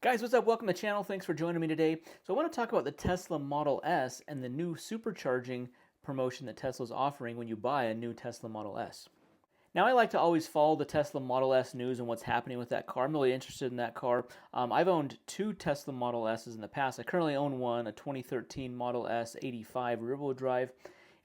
Guys, what's up? Welcome to the channel. Thanks for joining me today. So I want to talk about the Tesla Model S and the new supercharging promotion that Tesla's offering when you buy a new Tesla Model S. Now, I like to always follow the Tesla Model S news and what's happening with that car. I'm really interested in that car. I've owned two Tesla Model S's in the past. I currently own one, a 2013 Model S AWD rear-wheel drive,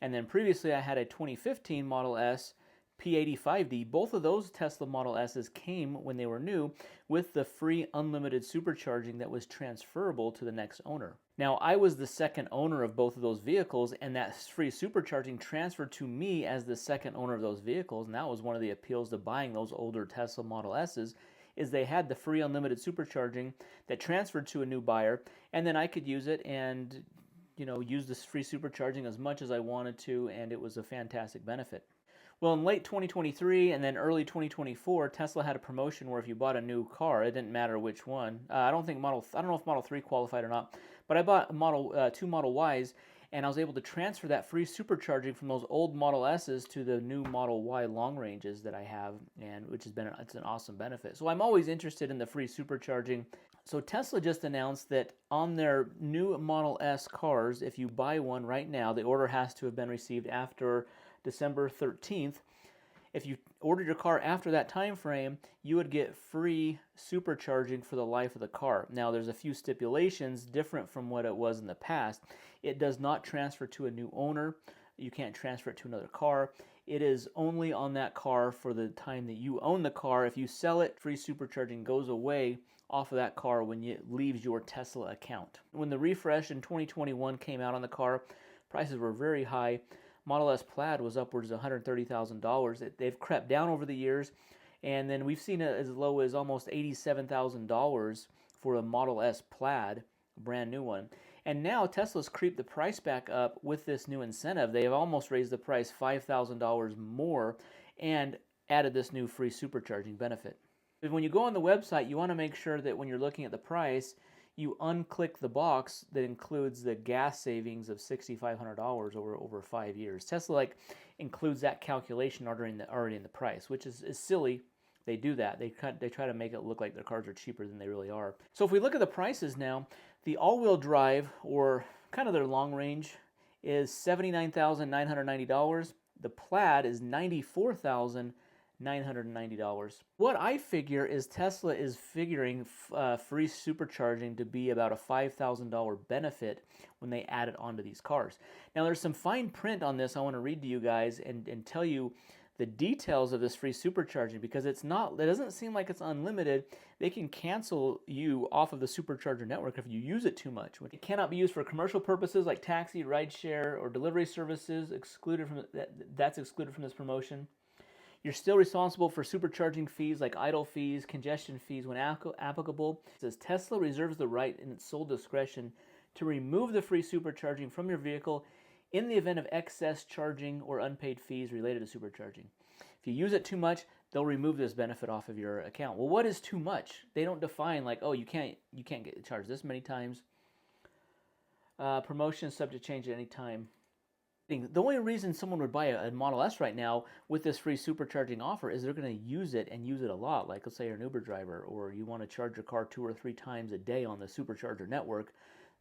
and then previously I had a 2015 Model S P85D. Both of those Tesla Model S's came when they were new with the free unlimited supercharging that was transferable to the next owner. Now, I was the second owner of both of those vehicles, and that free supercharging transferred to me as the second owner of those vehicles, and that was one of the appeals to buying those older Tesla Model S's, is they had the free unlimited supercharging that transferred to a new buyer, and then I could use it and use this free supercharging as much as I wanted to, and it was a fantastic benefit. Well, in late 2023 and then early 2024, Tesla had a promotion where if you bought a new car, it didn't matter which one. I don't know if Model 3 qualified or not, but I bought two Model Ys, and I was able to transfer that free supercharging from those old Model S's to the new Model Y long ranges that I have, and which has been it's an awesome benefit. So I'm always interested in the free supercharging. So Tesla just announced that on their new Model S cars, if you buy one right now, the order has to have been received after December 13th. If you ordered your car after that time frame, you would get free supercharging for the life of the car. Now, there's a few stipulations different from what it was in the past. It does not transfer to a new owner. You can't transfer it to another car. It is only on that car for the time that you own the car. If you sell it, free supercharging goes away off of that car when it leaves your Tesla account. When the refresh in 2021 came out on the car, prices were very high. Model S Plaid was upwards of $130,000. They've crept down over the years, and then we've seen it as low as almost $87,000 for a Model S Plaid, a brand new one. And now Tesla's creeped the price back up with this new incentive. They have almost raised the price $5,000 more and added this new free supercharging benefit. When you go on the website, you want to make sure that when you're looking at the price, you unclick the box that includes the gas savings of $6,500 over 5 years. Tesla includes that calculation already in the price, which is silly. They do that. They try to make it look like their cars are cheaper than they really are. So if we look at the prices now, the all-wheel drive, or kind of their long range, is $79,990. The Plaid is $94,990. What I figure is Tesla is figuring free supercharging to be about a $5,000 benefit when they add it onto these cars. Now, there's some fine print on this I want to read to you guys and tell you the details of this free supercharging, because it doesn't seem like it's unlimited. They can cancel you off of the supercharger network if you use it too much. It cannot be used for commercial purposes like taxi, rideshare, or delivery services. That's excluded from this promotion. You're still responsible for supercharging fees like idle fees, congestion fees when applicable. It says Tesla reserves the right in its sole discretion to remove the free supercharging from your vehicle in the event of excess charging or unpaid fees related to supercharging. If you use it too much, they'll remove this benefit off of your account. Well, what is too much? They don't define you can't get charged this many times. Promotion is subject to change at any time. The only reason someone would buy a Model S right now with this free supercharging offer is they're going to use it and use it a lot. Like, let's say you're an Uber driver, or you want to charge your car 2 or 3 times a day on the supercharger network.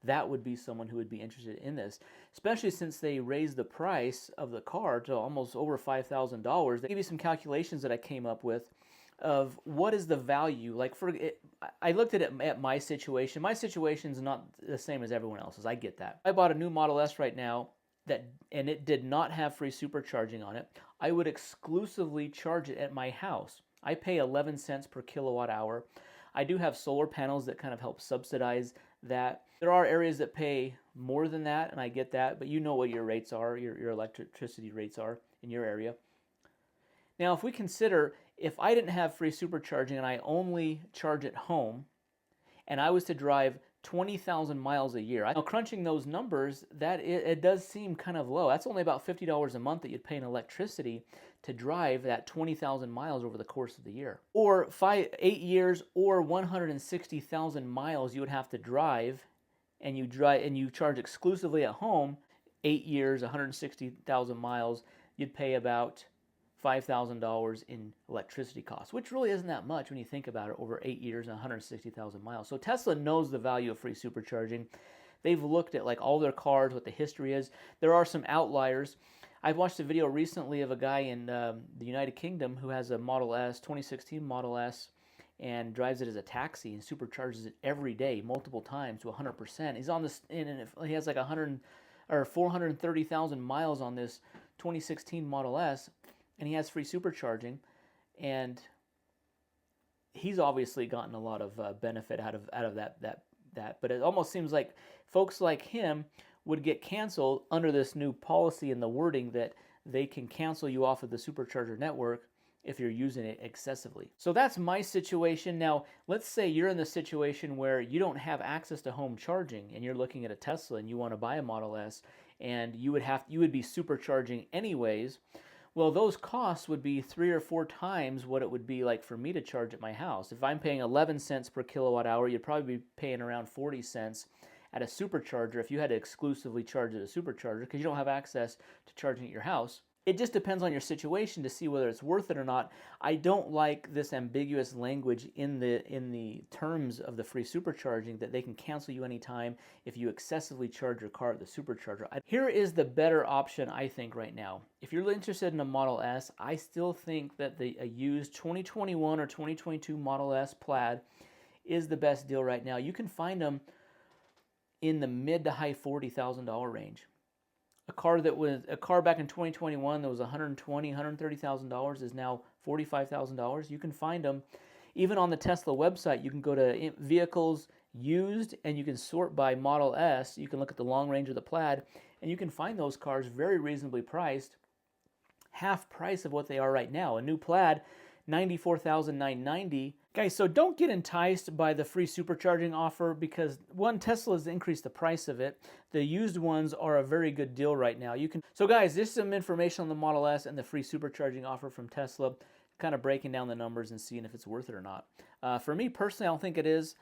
That would be someone who would be interested in this, especially since they raised the price of the car to almost over $5,000. They give you some calculations that I came up with of what is the value. I looked at it at my situation. My situation's not the same as everyone else's. I get that. I bought a new Model S right now, and it did not have free supercharging on it. I would exclusively charge it at my house. I pay 11 cents per kilowatt hour. I do have solar panels that kind of help subsidize that. There are areas that pay more than that, and I get that, but you know what your rates are, your electricity rates are in your area. Now, if we consider if I didn't have free supercharging and I only charge at home, and I was to drive 20,000 miles a year. Now, crunching those numbers, it does seem kind of low. That's only about $50 a month that you'd pay in electricity to drive that 20,000 miles over the course of the year. Or 8 years or 160,000 miles you would have to drive, and you charge exclusively at home. 8 years, 160,000 miles, you'd pay about $5,000 in electricity costs, which really isn't that much when you think about it over 8 years and 160,000 miles. So Tesla knows the value of free supercharging. They've looked at like all their cars, what the history is. There are some outliers. I watched a video recently of a guy in the United Kingdom who has a Model S, 2016 Model S, and drives it as a taxi and supercharges it every day, multiple times to 100%. He's on this, and he has like 430,000 miles on this 2016 Model S, and he has free supercharging, and he's obviously gotten a lot of benefit out of that. But it almost seems like folks like him would get canceled under this new policy and the wording that they can cancel you off of the supercharger network if you're using it excessively. So that's my situation. Now, let's say you're in the situation where you don't have access to home charging and you're looking at a Tesla and you want to buy a Model S, and you would be supercharging anyways. Well, those costs would be 3 or 4 times what it would be like for me to charge at my house. If I'm paying 11 cents per kilowatt hour, you'd probably be paying around 40 cents at a supercharger if you had to exclusively charge at a supercharger, because you don't have access to charging at your house. It just depends on your situation to see whether it's worth it or not. I don't like this ambiguous language in the terms of the free supercharging that they can cancel you anytime if you excessively charge your car at the supercharger. Here is the better option, I think, right now. If you're interested in a Model S, I still think that a used 2021 or 2022 Model S Plaid is the best deal right now. You can find them in the mid to high $40,000 range. A car back in 2021 that was $120,000, $130,000 is now $45,000. You can find them even on the Tesla website. You can go to vehicles used and you can sort by Model S. You can look at the long range of the Plaid and you can find those cars very reasonably priced, half price of what they are right now. A new Plaid, $94,990. Guys, so don't get enticed by the free supercharging offer because, one, Tesla has increased the price of it. The used ones are a very good deal right now. So guys, this is some information on the Model S and the free supercharging offer from Tesla, kind of breaking down the numbers and seeing if it's worth it or not. For me personally, I don't think it is.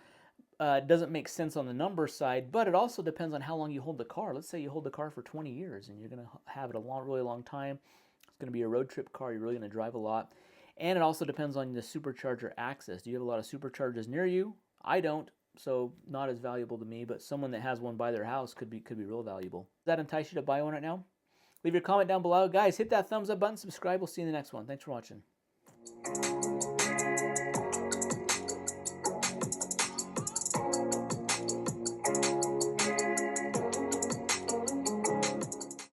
It doesn't make sense on the number side, but it also depends on how long you hold the car. Let's say you hold the car for 20 years and you're going to have it a really long time. It's going to be a road trip car. You're really going to drive a lot. And it also depends on the supercharger access. Do you have a lot of superchargers near you? I don't, so not as valuable to me, but someone that has one by their house could be real valuable. Does that entice you to buy one right now? Leave your comment down below. Guys, hit that thumbs up button, subscribe. We'll see you in the next one. Thanks for watching.